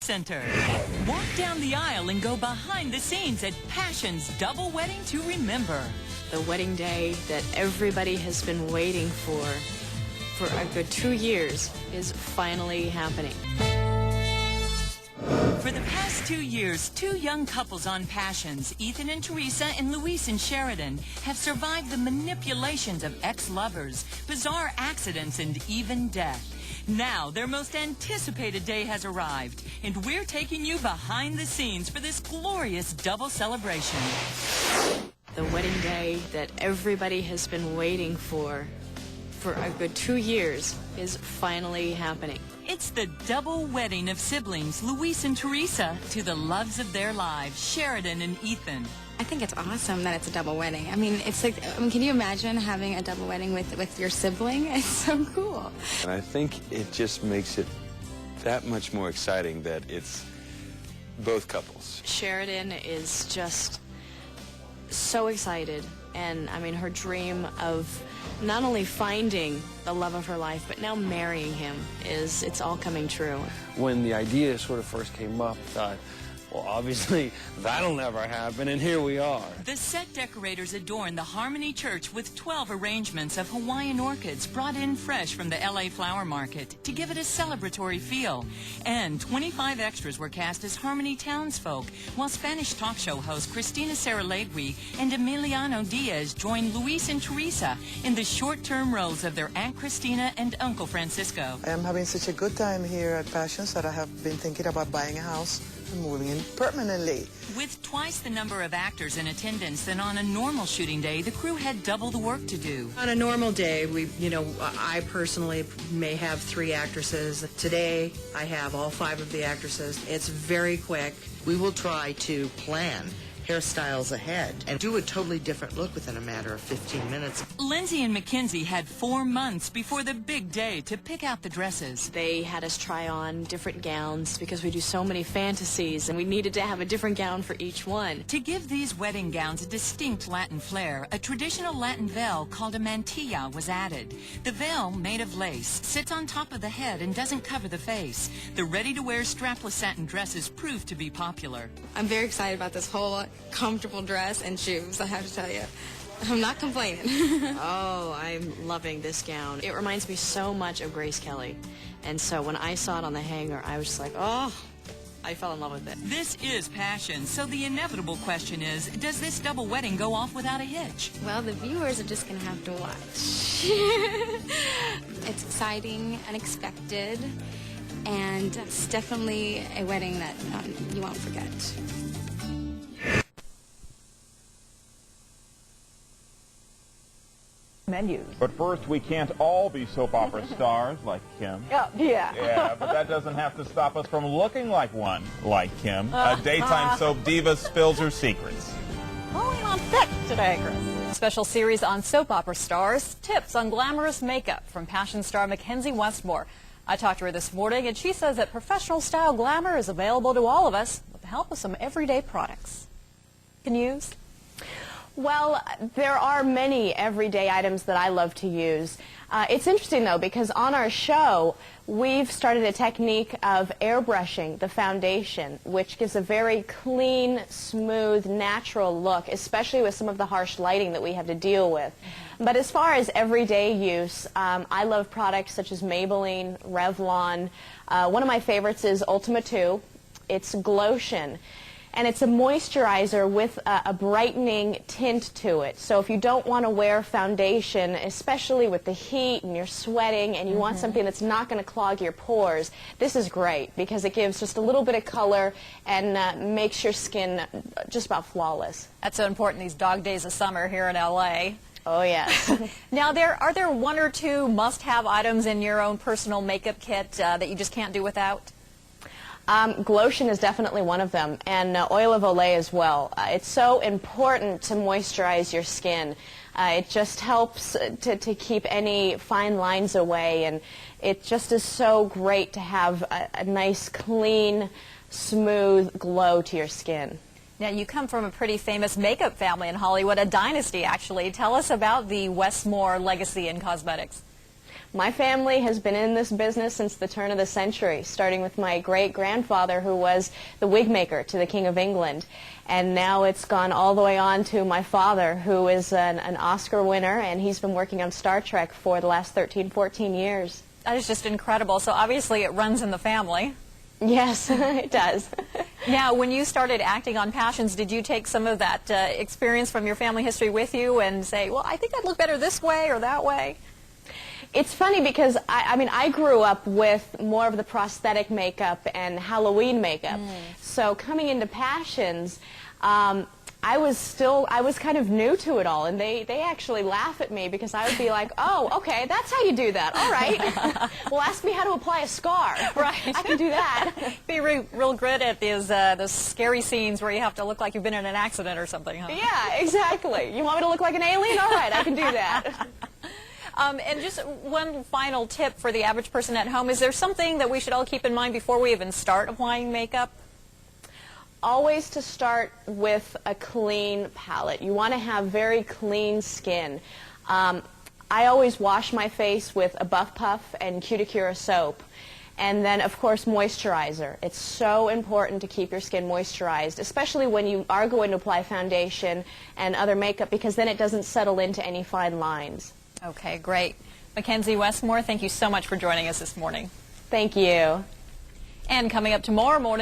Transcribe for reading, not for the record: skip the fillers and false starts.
Soapcenter. Walk down the aisle and go behind the scenes at Passion's double wedding to remember. The wedding day that everybody has been waiting for a good 2 years is finally happening. For the past 2 years, two young couples on Passions, Ethan and Teresa and Luis and Sheridan, have survived the manipulations of ex-lovers, bizarre accidents, and even death. Now, their most anticipated day has arrived, and we're taking you behind the scenes for this glorious double celebration. The wedding day that everybody has been waiting for a good 2 years is finally happening. It's the double wedding of siblings, Luis and Teresa, to the loves of their lives, Sheridan and Ethan. I think it's awesome that it's a double wedding. I mean, it's like, can you imagine having a double wedding with your sibling? It's so cool. And I think it just makes it that much more exciting that it's both couples. Sheridan is just so excited, and I mean, her dream of not only finding the love of her life, but now marrying him it's all coming true. When the idea sort of first came up, I thought, well, obviously, that'll never happen, and here we are. The set decorators adorn the Harmony Church with 12 arrangements of Hawaiian orchids brought in fresh from the LA Flower Market to give it a celebratory feel. And 25 extras were cast as Harmony townsfolk, while Spanish talk show host Cristina Saralegui and Emiliano Diaz joined Luis and Teresa in the short-term roles of their Aunt Cristina and Uncle Francisco. I am having such a good time here at Passions that I have been thinking about buying a house and moving in permanently. With twice the number of actors in attendance than on a normal shooting day, the crew had double the work to do. On a normal day, I personally may have 3 actresses. Today, I have all 5 of the actresses. It's very quick. We will try to plan hairstyles ahead and do a totally different look within a matter of 15 minutes. Lindsay and Mackenzie had 4 months before the big day to pick out the dresses. They had us try on different gowns because we do so many fantasies, and we needed to have a different gown for each one. To give these wedding gowns a distinct Latin flair, a traditional Latin veil called a mantilla was added. The veil, made of lace, sits on top of the head and doesn't cover the face. The ready-to-wear strapless satin dresses proved to be popular. I'm very excited about this whole comfortable dress and shoes, I have to tell you. I'm not complaining. Oh, I'm loving this gown. It reminds me so much of Grace Kelly. And so when I saw it on the hanger, I was just like, oh, I fell in love with it. This is Passion, so the inevitable question is, does this double wedding go off without a hitch? Well, the viewers are just going to have to watch. It's exciting, unexpected, and it's definitely a wedding that you won't forget. Menus. But first, we can't all be soap opera stars like Kim. Yeah, but that doesn't have to stop us from looking like one like Kim. A daytime soap diva spills her secrets. Going on thick today, Chris. Special series on soap opera stars, tips on glamorous makeup from Passion star Mackenzie Westmore. I talked to her this morning, and she says that professional style glamour is available to all of us with the help of some everyday products. Can you use? Well, there are many everyday items that I love to use. It's interesting, though, because on our show, we've started a technique of airbrushing the foundation, which gives a very clean, smooth, natural look, especially with some of the harsh lighting that we have to deal with. But as far as everyday use, I love products such as Maybelline, Revlon. One of my favorites is Ultima 2. It's Glotion. And it's a moisturizer with a brightening tint to it. So if you don't want to wear foundation, especially with the heat and you're sweating and you want something that's not going to clog your pores, this is great because it gives just a little bit of color and makes your skin just about flawless. That's so important these dog days of summer here in LA. Oh, yes. Now, are there 1 or 2 must-have items in your own personal makeup kit that you just can't do without? Glotion is definitely one of them, and oil of Olay as well. It's so important to moisturize your skin. It just helps to keep any fine lines away, and it just is so great to have a nice, clean, smooth glow to your skin. Now, you come from a pretty famous makeup family in Hollywood, a dynasty, actually. Tell us about the Westmore legacy in cosmetics. My family has been in this business since the turn of the century, starting with my great-grandfather, who was the wig maker to the King of England. And now it's gone all the way on to my father, who is an Oscar winner, and he's been working on Star Trek for the last 13, 14 years. That is just incredible. So obviously it runs in the family. Yes, it does. Now, when you started acting on Passions, did you take some of that experience from your family history with you and say, well, I think I'd look better this way or that way? It's funny because, I grew up with more of the prosthetic makeup and Halloween makeup. So coming into Passions, I was kind of new to it all, and they actually laugh at me because I would be like, oh, okay, that's how you do that. All right. Well, ask me how to apply a scar. Right. I can do that. Be real good at those scary scenes where you have to look like you've been in an accident or something, huh? Yeah, exactly. You want me to look like an alien? All right, I can do that. And just one final tip for the average person at home. Is there something that we should all keep in mind before we even start applying makeup? Always to start with a clean palette. You want to have very clean skin. I always wash my face with a Buff Puff and Cuticura soap. And then, of course, moisturizer. It's so important to keep your skin moisturized, especially when you are going to apply foundation and other makeup, because then it doesn't settle into any fine lines. Okay, great. Mackenzie Westmore, thank you so much for joining us this morning. Thank you. And coming up tomorrow morning,